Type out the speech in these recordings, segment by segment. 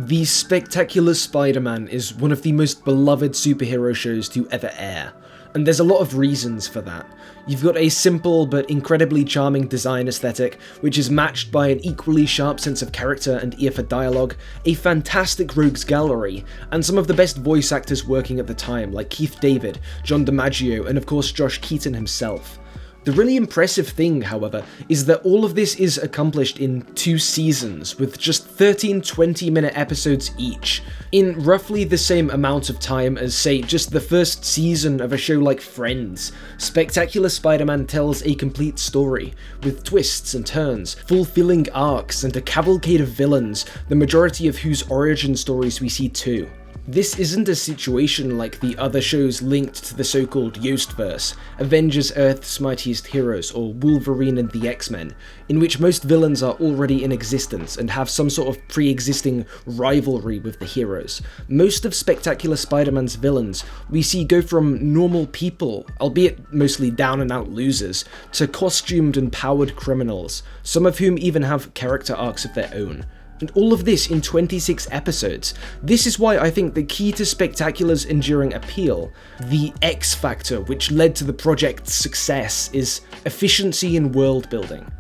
The Spectacular Spider-Man is one of the most beloved superhero shows to ever air, and there's a lot of reasons for that. You've got a simple but incredibly charming design aesthetic, which is matched by an equally sharp sense of character and ear for dialogue, a fantastic rogues gallery, and some of the best voice actors working at the time like Keith David, John DiMaggio, and of course Josh Keaton himself. The really impressive thing, however, is that all of this is accomplished in 2 seasons, with just 13 20-minute episodes each, in roughly the same amount of time as, say, just the first season of a show like Friends. Spectacular Spider-Man tells a complete story, with twists and turns, fulfilling arcs, and a cavalcade of villains, the majority of whose origin stories we see too. This isn't a situation like the other shows linked to the so-called Yostverse, Avengers Earth's Mightiest Heroes, or Wolverine and the X-Men, in which most villains are already in existence and have some sort of pre-existing rivalry with the heroes. Most of Spectacular Spider-Man's villains we see go from normal people, albeit mostly down-and-out losers, to costumed and powered criminals, some of whom even have character arcs of their own. And all of this in 26 episodes. This is why I think the key to Spectacular's enduring appeal, the X factor which led to the project's success, is efficiency in world building.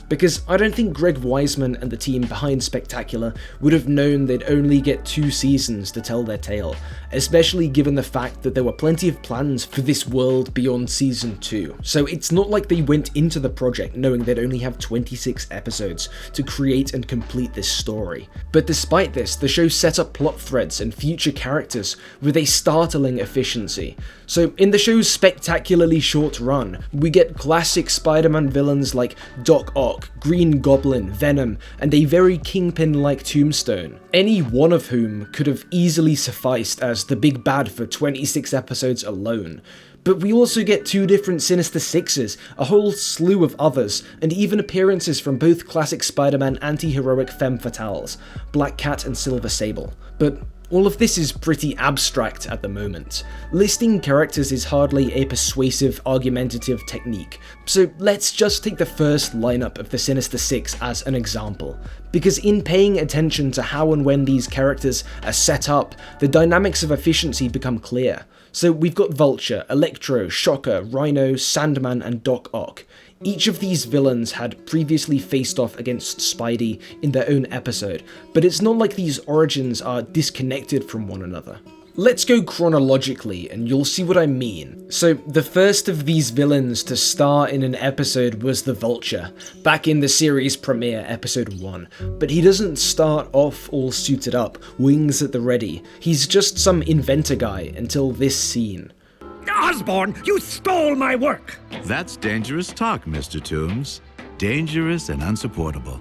Because I don't think Greg Weisman and the team behind Spectacular would have known they'd only get 2 seasons to tell their tale, especially given the fact that there were plenty of plans for this world beyond season 2. So it's not like they went into the project knowing they'd only have 26 episodes to create and complete this story. But despite this, the show set up plot threads and future characters with a startling efficiency. So in the show's spectacularly short run, we get classic Spider-Man villains like Doc Ock, Green Goblin, Venom, and a very Kingpin-like Tombstone, any one of whom could have easily sufficed as the big bad for 26 episodes alone. But we also get 2 different Sinister Sixes, a whole slew of others, and even appearances from both classic Spider-Man anti-heroic femme fatales, Black Cat and Silver Sable. But all of this is pretty abstract at the moment. Listing characters is hardly a persuasive, argumentative technique, so let's just take the first lineup of the Sinister Six as an example. Because in paying attention to how and when these characters are set up, the dynamics of efficiency become clear. So we've got Vulture, Electro, Shocker, Rhino, Sandman, and Doc Ock. Each of these villains had previously faced off against Spidey in their own episode, but it's not like these origins are disconnected from one another. Let's go chronologically and you'll see what I mean. So the first of these villains to star in an episode was the Vulture, back in the series premiere episode 1, but he doesn't start off all suited up, wings at the ready. He's just some inventor guy until this scene. Osborn, you stole my work! That's dangerous talk, Mr. Toombs. Dangerous and unsupportable.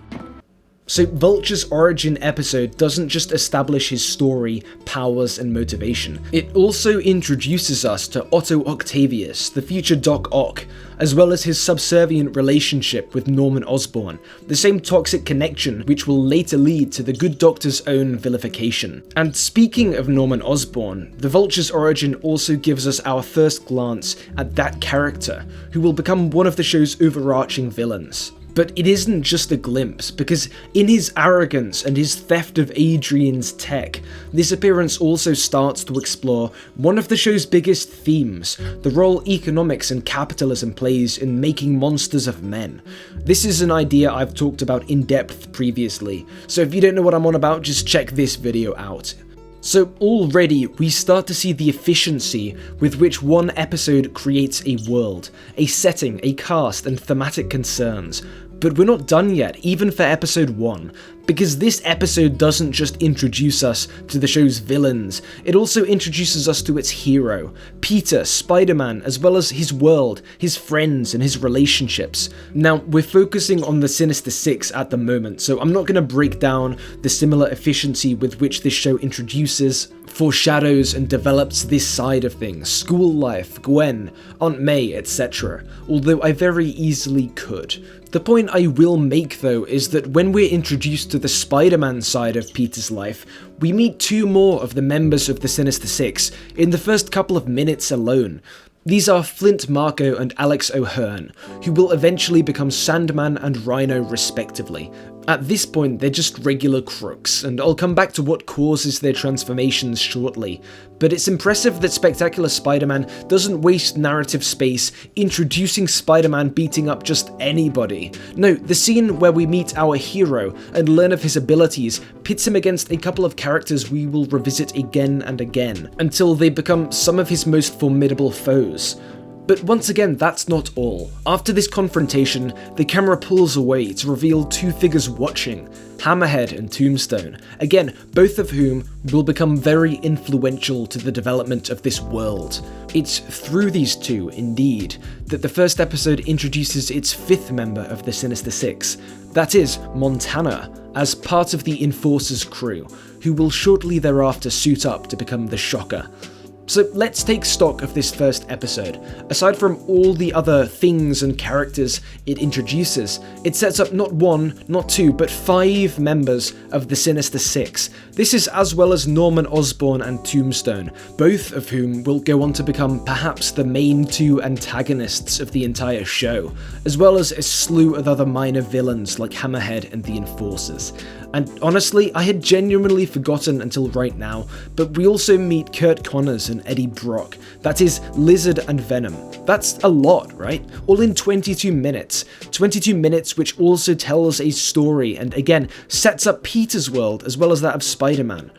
So Vulture's origin episode doesn't just establish his story, powers, and motivation. It also introduces us to Otto Octavius, the future Doc Ock, as well as his subservient relationship with Norman Osborn, the same toxic connection which will later lead to the Good Doctor's own vilification. And speaking of Norman Osborn, the Vulture's origin also gives us our first glance at that character, who will become one of the show's overarching villains. But it isn't just a glimpse, because in his arrogance and his theft of Adrian's tech, this appearance also starts to explore one of the show's biggest themes, the role economics and capitalism plays in making monsters of men. This is an idea I've talked about in depth previously, so if you don't know what I'm on about, just check this video out. So already we start to see the efficiency with which one episode creates a world, a setting, a cast, and thematic concerns. But we're not done yet, even for episode 1, because this episode doesn't just introduce us to the show's villains, it also introduces us to its hero, Peter, Spider-Man, as well as his world, his friends, and his relationships. Now, we're focusing on the Sinister Six at the moment, so I'm not going to break down the similar efficiency with which this show introduces, foreshadows, and develops this side of things, school life, Gwen, Aunt May, etc., although I very easily could. The point I will make though is that when we're introduced to the Spider-Man side of Peter's life, we meet 2 more of the members of the Sinister Six in the first couple of minutes alone. These are Flint Marko and Alex O'Hearn, who will eventually become Sandman and Rhino respectively. At this point, they're just regular crooks, and I'll come back to what causes their transformations shortly, but it's impressive that Spectacular Spider-Man doesn't waste narrative space introducing Spider-Man beating up just anybody. No, the scene where we meet our hero and learn of his abilities pits him against a couple of characters we will revisit again and again, until they become some of his most formidable foes. But once again, that's not all. After this confrontation, the camera pulls away to reveal two figures watching, Hammerhead and Tombstone, again, both of whom will become very influential to the development of this world. It's through these two, indeed, that the first episode introduces its fifth member of the Sinister Six, that is, Montana, as part of the Enforcer's crew, who will shortly thereafter suit up to become the Shocker. So let's take stock of this first episode. Aside from all the other things and characters it introduces, it sets up not one, not two, but 5 members of the Sinister Six. This is as well as Norman Osborn and Tombstone, both of whom will go on to become perhaps the main 2 antagonists of the entire show, as well as a slew of other minor villains like Hammerhead and the Enforcers. And honestly, I had genuinely forgotten until right now, but we also meet Kurt Connors and Eddie Brock. That is, Lizard and Venom. That's a lot, right? All in 22 minutes. 22 minutes which also tells a story and again, sets up Peter's world as well as that of Spider-Man.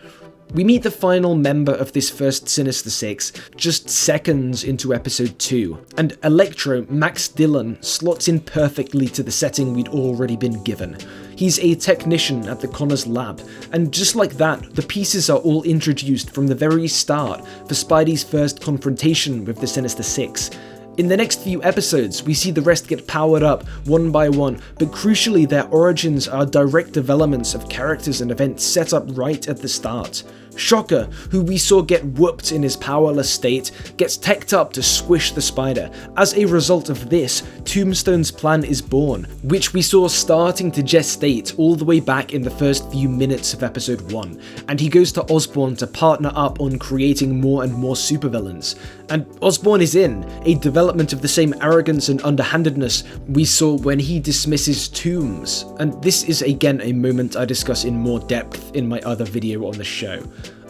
We meet the final member of this first Sinister Six just seconds into episode 2, and Electro, Max Dillon, slots in perfectly to the setting we'd already been given. He's a technician at the Connors lab, and just like that, the pieces are all introduced from the very start for Spidey's first confrontation with the Sinister Six. In the next few episodes, we see the rest get powered up one by one, but crucially their origins are direct developments of characters and events set up right at the start. Shocker, who we saw get whooped in his powerless state, gets teched up to squish the spider. As a result of this, Tombstone's plan is born, which we saw starting to gestate all the way back in the first few minutes of episode 1, and he goes to Osborn to partner up on creating more and more supervillains. And Osborn is in, a development of the same arrogance and underhandedness we saw when he dismisses Toombs, and this is again a moment I discuss in more depth in my other video on the show.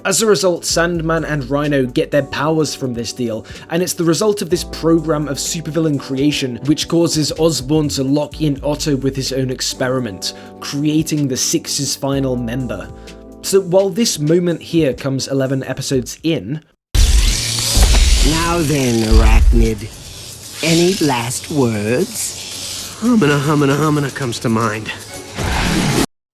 As a result, Sandman and Rhino get their powers from this deal, and it's the result of this program of supervillain creation which causes Osborn to lock in Otto with his own experiment, creating the Six's final member. So while this moment here comes 11 episodes in... Now then, Arachnid, any last words? Humana comes to mind.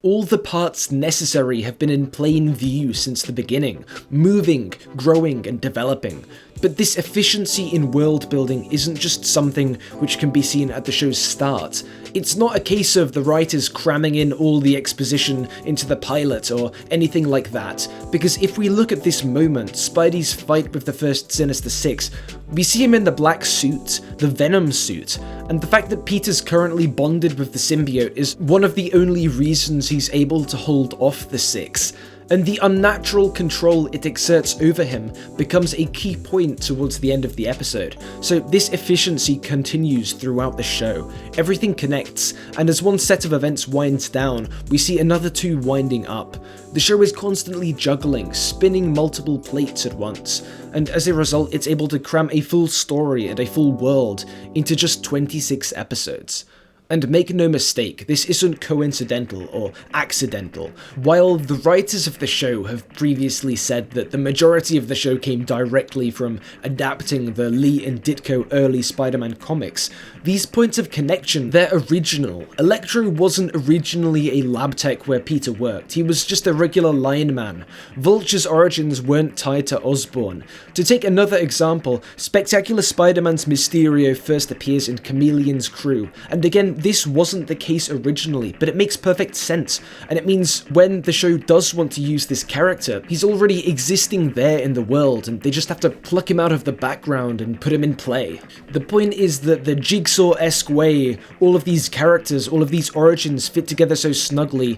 All the parts necessary have been in plain view since the beginning, moving, growing, and developing. But this efficiency in world building isn't just something which can be seen at the show's start. It's not a case of the writers cramming in all the exposition into the pilot or anything like that, because if we look at this moment, Spidey's fight with the first Sinister Six, we see him in the black suit, the Venom suit, and the fact that Peter's currently bonded with the symbiote is one of the only reasons he's able to hold off the Six. And the unnatural control it exerts over him becomes a key point towards the end of the episode. So this efficiency continues throughout the show. Everything connects, and as one set of events winds down, we see another 2 winding up. The show is constantly juggling, spinning multiple plates at once, and as a result it's able to cram a full story and a full world into just 26 episodes. And make no mistake, this isn't coincidental or accidental. While the writers of the show have previously said that the majority of the show came directly from adapting the Lee and Ditko early Spider-Man comics, these points of connection, they're original. Electro wasn't originally a lab tech where Peter worked, he was just a regular lineman. Vulture's origins weren't tied to Osborn. To take another example, Spectacular Spider-Man's Mysterio first appears in Chameleon's crew, and again, this wasn't the case originally, but it makes perfect sense, and it means when the show does want to use this character, he's already existing there in the world, and they just have to pluck him out of the background and put him in play. The point is that the Jigsaw-esque way all of these characters, all of these origins fit together so snugly,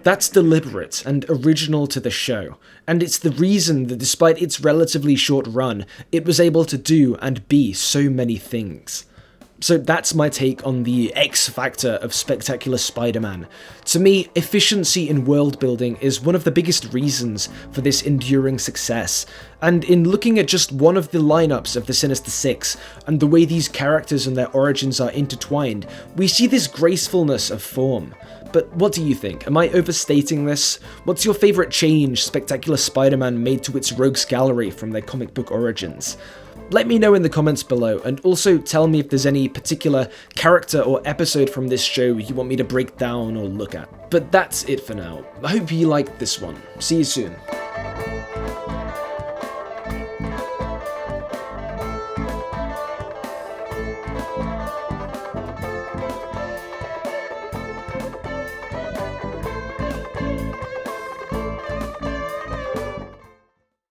that's deliberate and original to the show, and it's the reason that despite its relatively short run, it was able to do and be so many things. So that's my take on the X factor of Spectacular Spider-Man. To me, efficiency in world building is one of the biggest reasons for this enduring success, and in looking at just one of the lineups of the Sinister Six, and the way these characters and their origins are intertwined, we see this gracefulness of form. But what do you think? Am I overstating this? What's your favourite change Spectacular Spider-Man made to its rogues gallery from their comic book origins? Let me know in the comments below, and also tell me if there's any particular character or episode from this show you want me to break down or look at. But that's it for now. I hope you liked this one. See you soon.